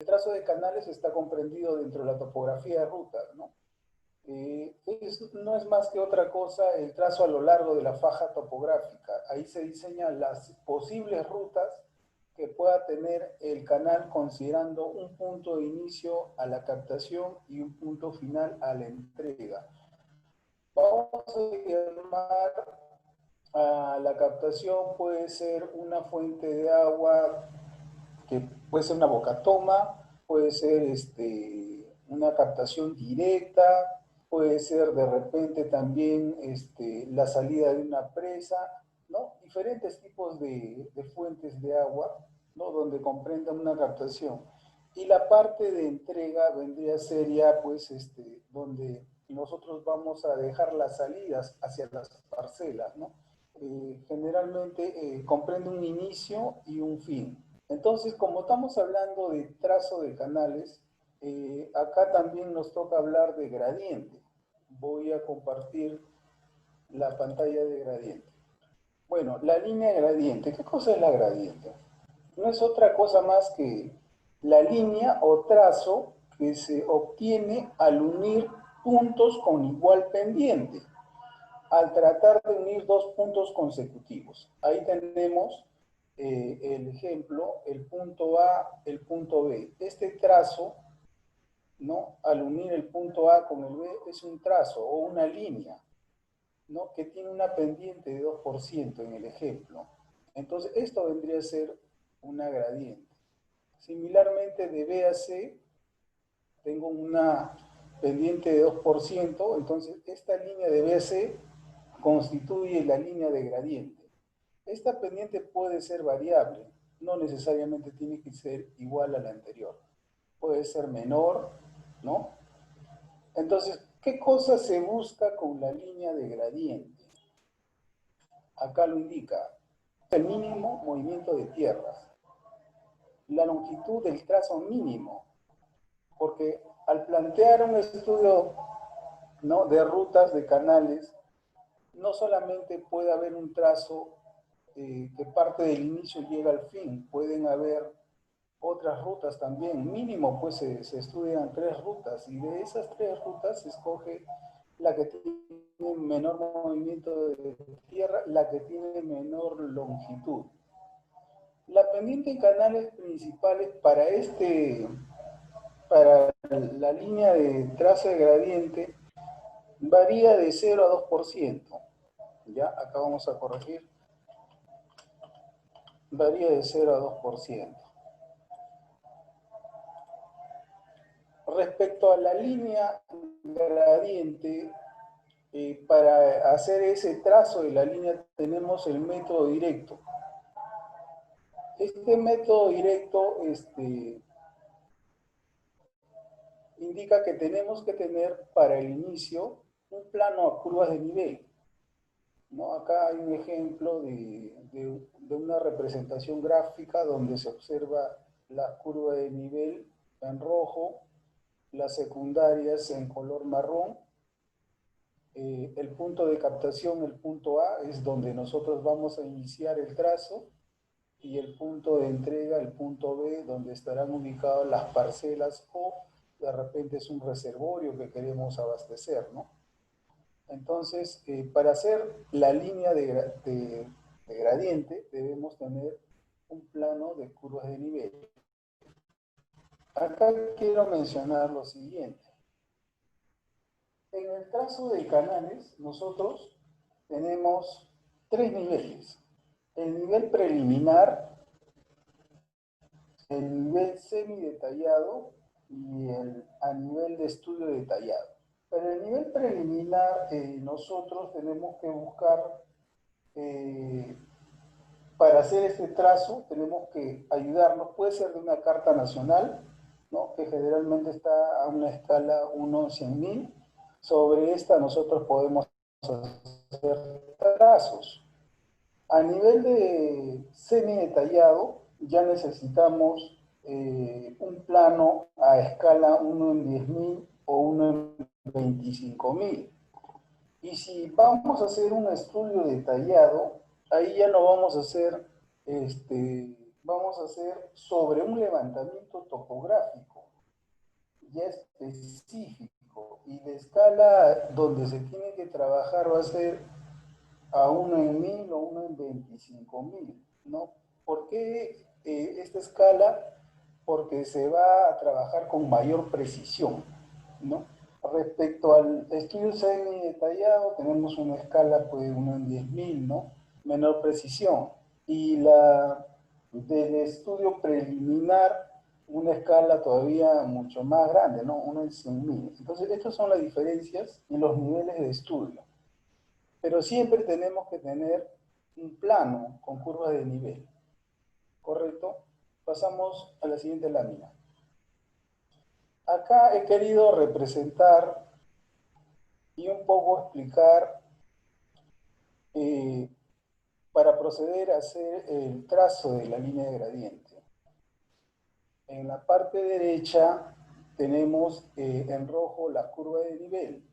El trazo de canales está comprendido dentro de la topografía de ruta, ¿no? No es más que otra cosa el trazo a lo largo de la faja topográfica. Ahí se diseñan las posibles rutas que pueda tener el canal considerando un punto de inicio a la captación y un punto final a la entrega. Vamos a llamar a la captación, puede ser una fuente de agua que puede ser una bocatoma, puede ser una captación directa, puede ser de repente también la salida de una presa, ¿no? Diferentes tipos de fuentes de agua, ¿no? Donde comprendan una captación. Y la parte de entrega vendría a ser ya, pues, donde nosotros vamos a dejar las salidas hacia las parcelas, ¿no? Generalmente comprende un inicio y un fin. Entonces, como estamos hablando de trazo de canales, acá también nos toca hablar de gradiente. Voy a compartir la pantalla de gradiente. Bueno, la línea gradiente. ¿Qué cosa es la gradiente? No es otra cosa más que la línea o trazo que se obtiene al unir puntos con igual pendiente, al tratar de unir dos puntos consecutivos. Ahí tenemos el ejemplo, el punto A, el punto B. Este trazo, ¿no? Al unir el punto A con el B, es un trazo o una línea, ¿no? Que tiene una pendiente de 2% en el ejemplo. Entonces, esto vendría a ser una gradiente. Similarmente, de B a C, tengo una pendiente de 2%, entonces esta línea de B a C constituye la línea de gradiente. Esta pendiente puede ser variable, no necesariamente tiene que ser igual a la anterior. Puede ser menor, ¿no? Entonces, ¿qué cosa se busca con la línea de gradiente? Acá lo indica, el mínimo movimiento de tierras, la longitud del trazo mínimo, porque al plantear un estudio, ¿no?, de rutas, de canales, no solamente puede haber un trazo que parte del inicio y llega al fin, pueden haber otras rutas también, mínimo pues se estudian 3 rutas y de esas 3 rutas se escoge la que tiene menor movimiento de tierra, la que tiene menor longitud. La pendiente en canales principales para la línea de trazo de gradiente varía de 0 a 2%. Ya, acá vamos a corregir. Varía de 0 a 2%. Respecto a la línea gradiente, para hacer ese trazo de la línea tenemos el método directo. Este método directo indica que tenemos que tener para el inicio un plano a curvas de nivel, ¿no? Acá hay un ejemplo de una representación gráfica donde se observa la curva de nivel en rojo, las secundarias en color marrón. El punto de captación, el punto A, es donde nosotros vamos a iniciar el trazo, y el punto de entrega, el punto B, donde estarán ubicadas las parcelas o de repente es un reservorio que queremos abastecer, ¿no? Entonces, para hacer la línea de gradiente, debemos tener un plano de curvas de nivel. Acá quiero mencionar lo siguiente. En el trazo de canales, nosotros tenemos 3 niveles. El nivel preliminar, el nivel semi-detallado y a nivel de estudio detallado. Pero el nivel preliminar, nosotros tenemos que buscar, para hacer este trazo, tenemos que ayudarnos, puede ser de una carta nacional, ¿no?, que generalmente está a una escala 1/100.000. Sobre esta nosotros podemos hacer trazos. A nivel de semi-detallado, ya necesitamos un plano a escala 1 en 10.000 o 1 en 25.000. Y si vamos a hacer un estudio detallado, ahí ya no vamos a hacer, vamos a hacer sobre un levantamiento topográfico ya específico, y la escala donde se tiene que trabajar va a ser a 1 en 1000 o 1 en 25.000, ¿no? ¿Por qué esta escala? Porque se va a trabajar con mayor precisión, ¿no? Respecto al estudio semi detallado, tenemos una escala pues, de 1 en 10.000, ¿no? Menor precisión. Y la del estudio preliminar, una escala todavía mucho más grande, ¿no? 1 en 100.000. Entonces, estas son las diferencias en los niveles de estudio. Pero siempre tenemos que tener un plano con curvas de nivel, ¿correcto? Pasamos a la siguiente lámina. Acá he querido representar y un poco explicar para proceder a hacer el trazo de la línea de gradiente. En la parte derecha tenemos en rojo la curva de nivel.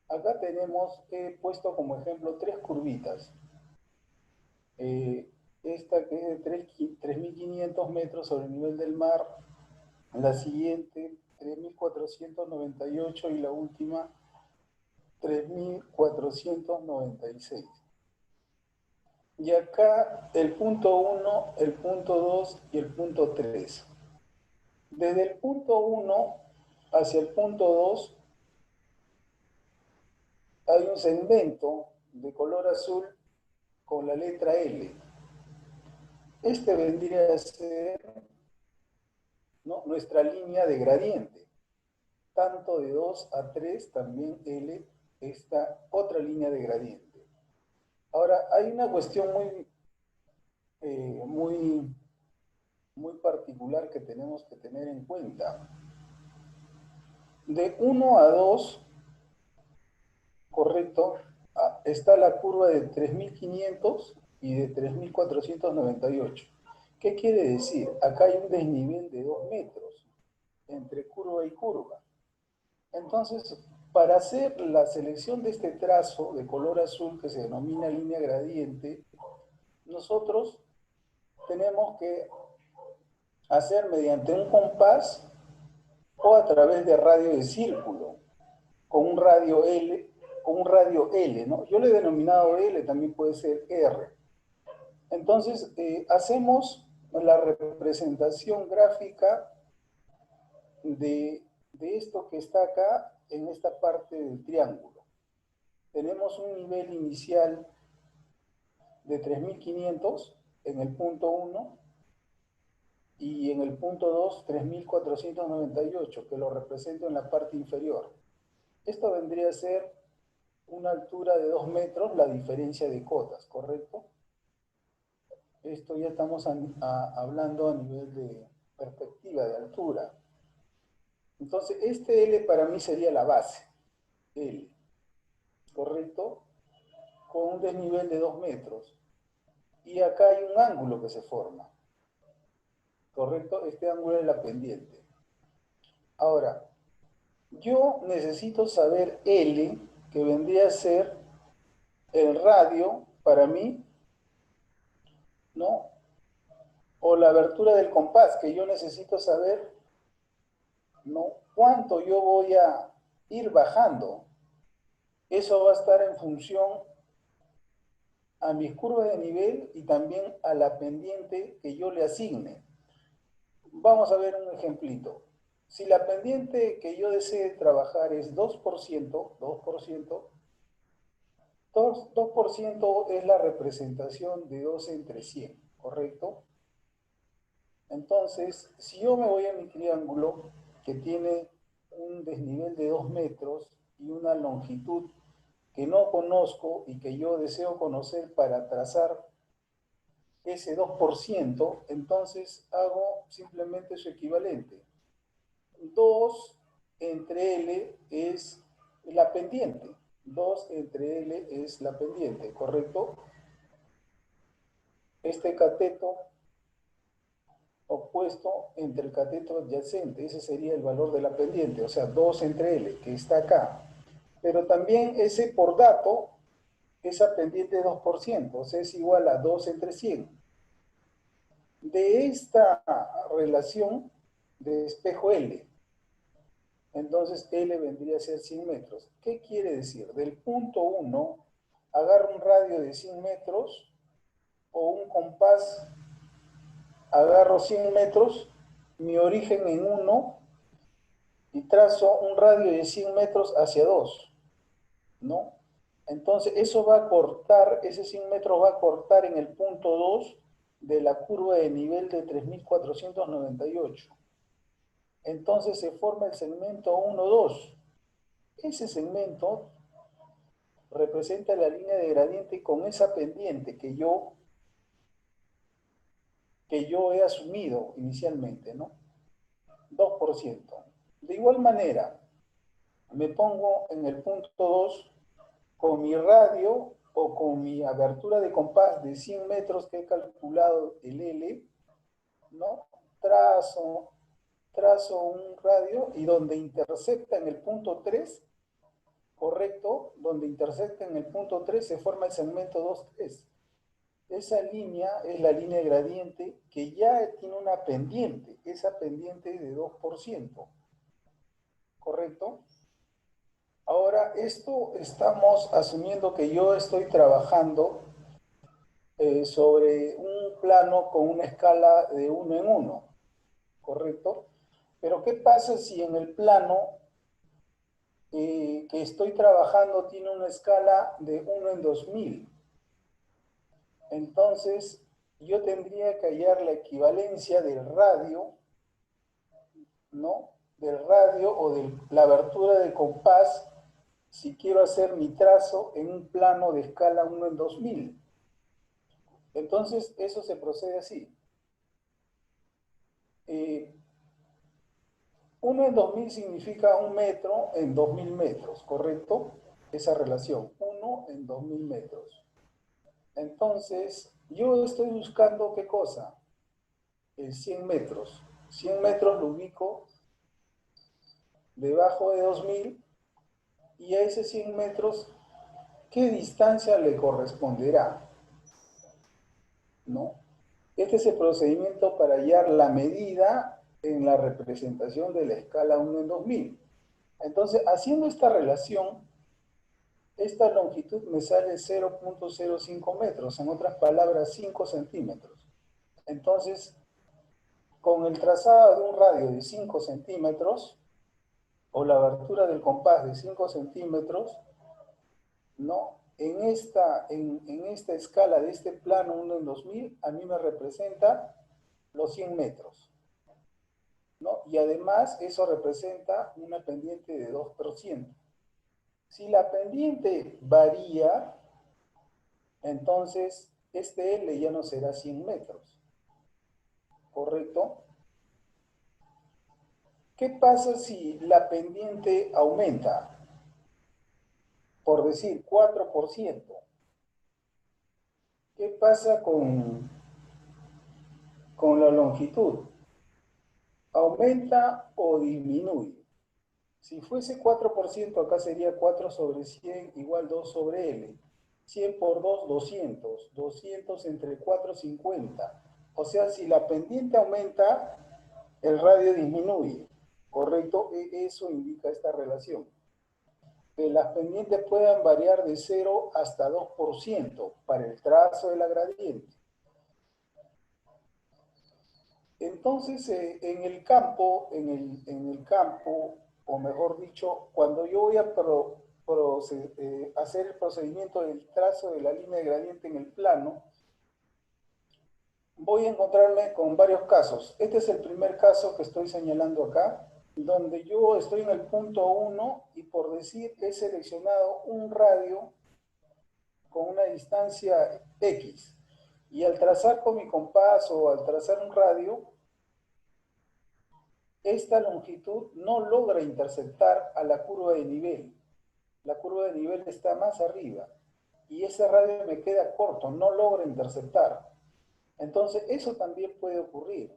Acá tenemos, he puesto como ejemplo tres curvitas. Esta que es de 3.500 metros sobre el nivel del mar, la siguiente 3.498 y la última 3.496. Y acá el punto 1, el punto 2 y el punto 3. Desde el punto 1 hacia el punto 2 hay un segmento de color azul con la letra L. Este vendría a ser, ¿no?, nuestra línea de gradiente. Tanto de 2 a 3 también L, esta otra línea de gradiente. Ahora, hay una cuestión muy particular que tenemos que tener en cuenta. De 1 a 2, correcto, está la curva de 3.500 y de 3.498. ¿Qué quiere decir? Acá hay un desnivel de 2 metros entre curva y curva. Entonces, para hacer la selección de este trazo de color azul que se denomina línea gradiente, nosotros tenemos que hacer mediante un compás o a través de radio de círculo, con un radio L, ¿no? Yo le he denominado L, también puede ser R. Entonces, hacemos la representación gráfica de esto que está acá en esta parte del triángulo. Tenemos un nivel inicial de 3.500 en el punto 1 y en el punto 2, 3.498, que lo represento en la parte inferior. Esto vendría a ser una altura de 2 metros, la diferencia de cotas, ¿correcto? Esto ya estamos hablando a nivel de perspectiva, de altura. Entonces, este L para mí sería la base, L, ¿correcto? Con un desnivel de 2 metros. Y acá hay un ángulo que se forma, ¿correcto? Este ángulo es la pendiente. Ahora, yo necesito saber L, que vendría a ser el radio para mí, ¿no? O la abertura del compás, que yo necesito saber, ¿no?, cuánto yo voy a ir bajando. Eso va a estar en función a mis curvas de nivel y también a la pendiente que yo le asigne. Vamos a ver un ejemplito. Si la pendiente que yo desee trabajar es 2%, 2% es la representación de 2 entre 100, ¿correcto? Entonces, si yo me voy a mi triángulo que tiene un desnivel de 2 metros y una longitud que no conozco y que yo deseo conocer para trazar ese 2%, entonces hago simplemente su equivalente. 2 entre L es la pendiente. 2 entre L es la pendiente, ¿correcto? Este cateto opuesto entre el cateto adyacente. Ese sería el valor de la pendiente, o sea, 2 entre L, que está acá. Pero también ese por dato, esa pendiente es 2%, o sea, es igual a 2 entre 100. De esta relación de espejo L, entonces L vendría a ser 100 metros. ¿Qué quiere decir? Del punto 1, agarro un radio de 100 metros o un compás, agarro 100 metros, mi origen en 1 y trazo un radio de 100 metros hacia 2, ¿no? Entonces eso va a cortar, ese 100 metros va a cortar en el punto 2 de la curva de nivel de 3498. Entonces se forma el segmento 1,2. Ese segmento representa la línea de gradiente con esa pendiente que yo he asumido inicialmente, ¿no? 2%. De igual manera, me pongo en el punto 2 con mi radio o con mi abertura de compás de 100 metros que he calculado el L, ¿no? Trazo un radio y donde intersecta en el punto 3, correcto, donde intersecta en el punto 3 se forma el segmento 2,3. Esa línea es la línea de gradiente que ya tiene una pendiente, esa pendiente de 2%, ¿correcto? Ahora, esto estamos asumiendo que yo estoy trabajando sobre un plano con una escala de 1 en 1, ¿correcto? Pero ¿qué pasa si en el plano que estoy trabajando tiene una escala de 1 en 2000? Entonces, yo tendría que hallar la equivalencia del radio, ¿no? Del radio o de la abertura de compás si quiero hacer mi trazo en un plano de escala 1 en 2000. Entonces, eso se procede así. 1 en 2000 significa 1 metro en 2000 metros, ¿correcto? Esa relación, 1 en 2000 metros. Entonces, yo estoy buscando, ¿qué cosa? El 100 metros. 100 metros lo ubico debajo de 2000 y a ese 100 metros, ¿qué distancia le corresponderá? ¿No? Este es el procedimiento para hallar la medida en la representación de la escala 1 en 2000. Entonces, haciendo esta relación, esta longitud me sale 0,05 metros, en otras palabras, 5 centímetros. Entonces, con el trazado de un radio de 5 centímetros, o la abertura del compás de 5 centímetros, ¿no? En esta escala de este plano 1 en 2000, a mí me representa los 100 metros, ¿no? Y además eso representa una pendiente de 2%. Si la pendiente varía, entonces este L ya no será 100 metros, ¿correcto? ¿Qué pasa si la pendiente aumenta? Por decir, 4%. ¿Qué pasa con la longitud? ¿Aumenta o disminuye? Si fuese 4%, acá sería 4 sobre 100 igual 2 sobre L. 100 por 2, 200. 200 entre 4, 50. O sea, si la pendiente aumenta, el radio disminuye. ¿Correcto? Eso indica esta relación. Que las pendientes puedan variar de 0 hasta 2% para el trazo de la gradiente. Entonces, en el campo, o mejor dicho, cuando yo voy a hacer el procedimiento del trazo de la línea de gradiente en el plano, voy a encontrarme con varios casos. Este es el primer caso que estoy señalando acá, donde yo estoy en el punto 1 y por decir he seleccionado un radio con una distancia X. Y al trazar con mi compás o al trazar un radio, esta longitud no logra interceptar a la curva de nivel. La curva de nivel está más arriba y ese radio me queda corto, no logra interceptar. Entonces, eso también puede ocurrir.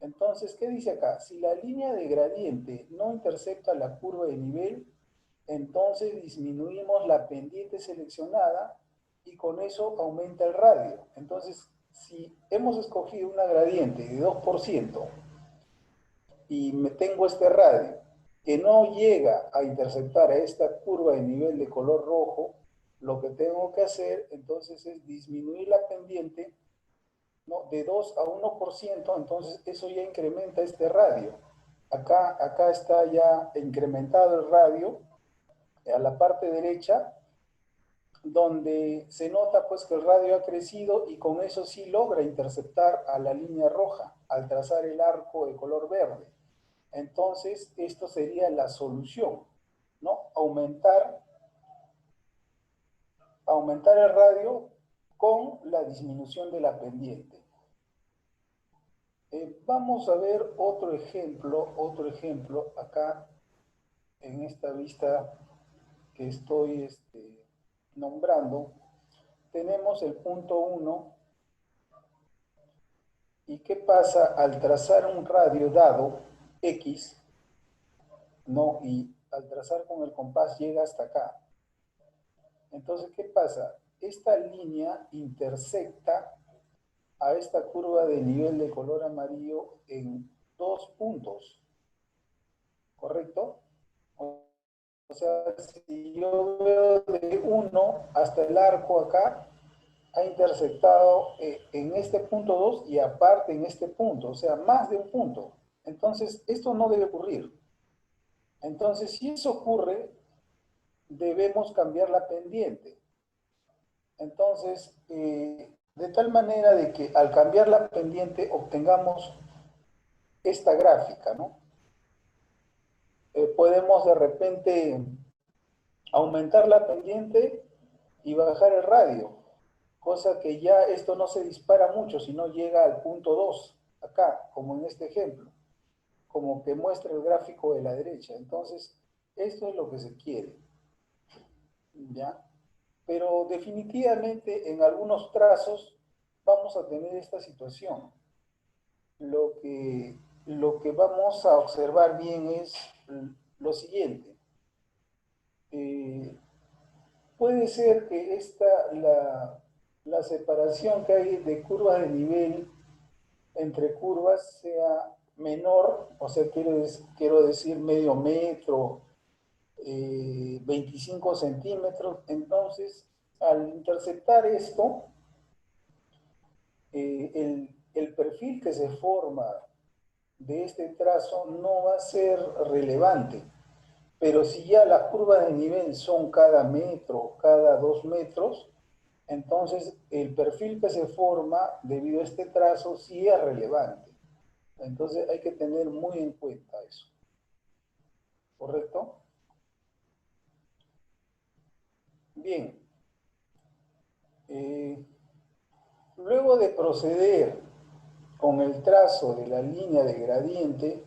Entonces, ¿qué dice acá? Si la línea de gradiente no intercepta la curva de nivel, entonces disminuimos la pendiente seleccionada y con eso aumenta el radio. Entonces, si hemos escogido una gradiente de 2% y me tengo este radio que no llega a interceptar a esta curva de nivel de color rojo, lo que tengo que hacer entonces es disminuir la pendiente, ¿no?, de 2 a 1%, entonces eso ya incrementa este radio. Acá está ya incrementado el radio a la parte derecha, donde se nota pues que el radio ha crecido y con eso sí logra interceptar a la línea roja al trazar el arco de color verde. Entonces, esto sería la solución, ¿no? Aumentar el radio con la disminución de la pendiente. Vamos a ver otro ejemplo acá en esta vista que estoy nombrando. Tenemos el punto 1. ¿Y qué pasa al trazar un radio dado, X, no? Y al trazar con el compás llega hasta acá. Entonces, ¿qué pasa? Esta línea intersecta a esta curva de nivel de color amarillo en 2 puntos, ¿correcto? O sea, si yo veo de 1 hasta el arco acá, ha intersectado en este punto 2 y aparte en este punto, o sea, más de un punto. Entonces, esto no debe ocurrir. Entonces, si eso ocurre, debemos cambiar la pendiente. Entonces, de tal manera de que al cambiar la pendiente obtengamos esta gráfica, ¿no? Podemos de repente aumentar la pendiente y bajar el radio, cosa que ya esto no se dispara mucho, sino llega al punto 2, acá, como en este ejemplo, como que muestra el gráfico de la derecha. Entonces, esto es lo que se quiere, ¿ya? Pero definitivamente en algunos trazos vamos a tener esta situación. Lo que vamos a observar bien es lo siguiente. Puede ser que la separación que hay de curvas de nivel entre curvas sea menor, o sea, quiero decir medio metro, 25 centímetros. Entonces, al interceptar esto, el perfil que se forma de este trazo no va a ser relevante. Pero si ya las curvas de nivel son cada metro, cada 2 metros, entonces el perfil que se forma debido a este trazo sí es relevante. Entonces hay que tener muy en cuenta eso. ¿Correcto? Bien. Luego de proceder con el trazo de la línea de gradiente,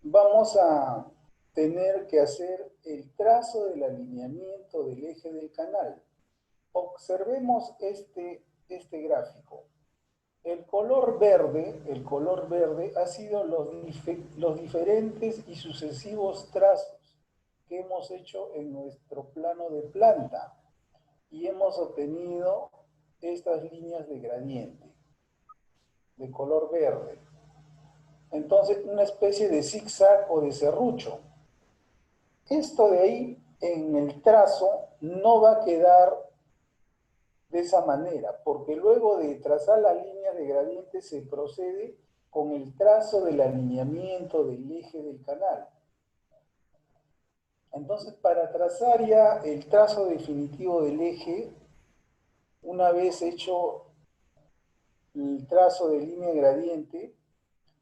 vamos a tener que hacer el trazo del alineamiento del eje del canal. Observemos este gráfico. El color verde ha sido los diferentes y sucesivos trazos que hemos hecho en nuestro plano de planta y hemos obtenido estas líneas de gradiente de color verde. Entonces, una especie de zigzag o de serrucho. Esto de ahí en el trazo no va a quedar de esa manera, porque luego de trazar la línea de gradiente se procede con el trazo del alineamiento del eje del canal. Entonces, para trazar ya el trazo definitivo del eje, una vez hecho el trazo de línea gradiente,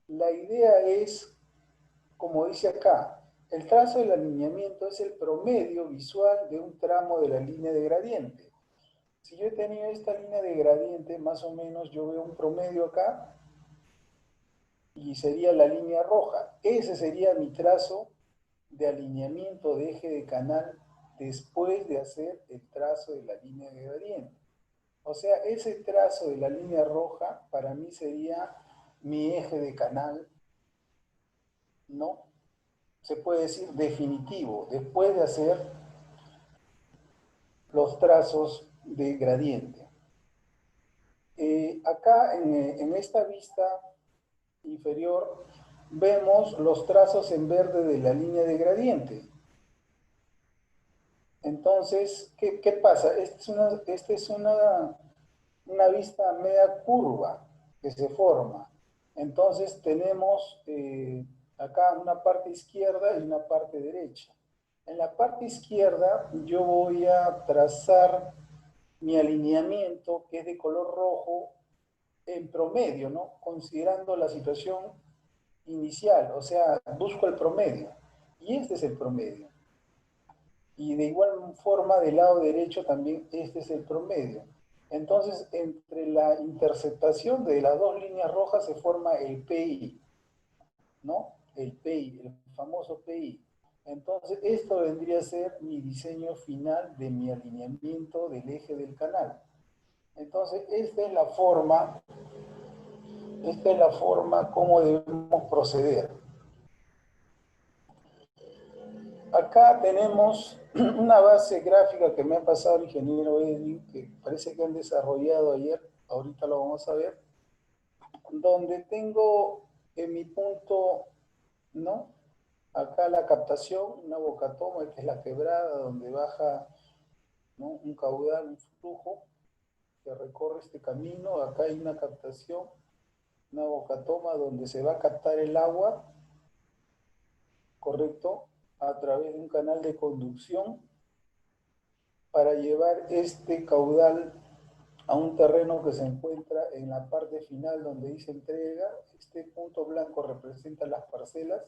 la idea es, como dice acá, el trazo del alineamiento es el promedio visual de un tramo de la línea de gradiente. Si yo he tenido esta línea de gradiente, más o menos yo veo un promedio acá y sería la línea roja. Ese sería mi trazo de alineamiento de eje de canal después de hacer el trazo de la línea de gradiente. O sea, ese trazo de la línea roja para mí sería mi eje de canal, ¿no? Se puede decir definitivo, después de hacer los trazos de gradiente. Acá en esta vista inferior vemos los trazos en verde de la línea de gradiente. Entonces, ¿qué pasa? Esta es una vista media curva que se forma. Entonces tenemos acá una parte izquierda y una parte derecha. En la parte izquierda yo voy a trazar mi alineamiento, que es de color rojo, en promedio, ¿no? Considerando la situación inicial, o sea, busco el promedio. Y este es el promedio. Y de igual forma, del lado derecho también este es el promedio. Entonces, entre la interceptación de las dos líneas rojas se forma el PI, ¿no? El PI, el famoso PI. Entonces, esto vendría a ser mi diseño final de mi alineamiento del eje del canal. Entonces, esta es la forma como debemos proceder. Acá tenemos una base gráfica que me ha pasado el ingeniero Edwin, que parece que han desarrollado ayer, ahorita lo vamos a ver, donde tengo en mi punto, ¿no? Acá la captación, una bocatoma, esta es la quebrada donde baja, ¿no? Un caudal, un flujo que recorre este camino. Acá hay una captación, una bocatoma donde se va a captar el agua, ¿correcto? A través de un canal de conducción para llevar este caudal a un terreno que se encuentra en la parte final donde dice entrega. Este punto blanco representa las parcelas.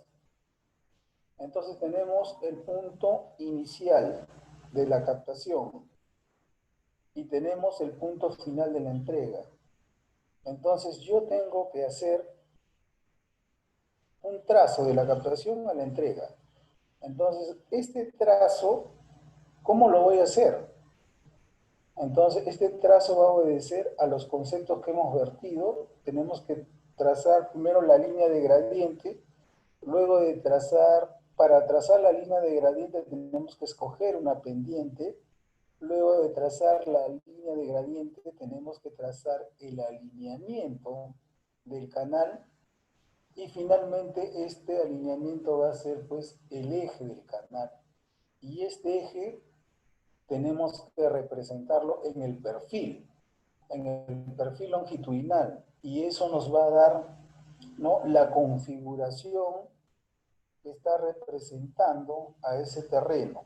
Entonces tenemos el punto inicial de la captación y tenemos el punto final de la entrega. Entonces yo tengo que hacer un trazo de la captación a la entrega. Entonces, este trazo, ¿cómo lo voy a hacer? Entonces, este trazo va a obedecer a los conceptos que hemos vertido. Tenemos que trazar primero la línea de gradiente, luego de para trazar la línea de gradiente tenemos que escoger una pendiente, luego de trazar la línea de gradiente tenemos que trazar el alineamiento del canal y finalmente este alineamiento va a ser pues el eje del canal. Y este eje tenemos que representarlo en el perfil longitudinal, y eso nos va a dar, ¿no?, la configuración que está representando a ese terreno.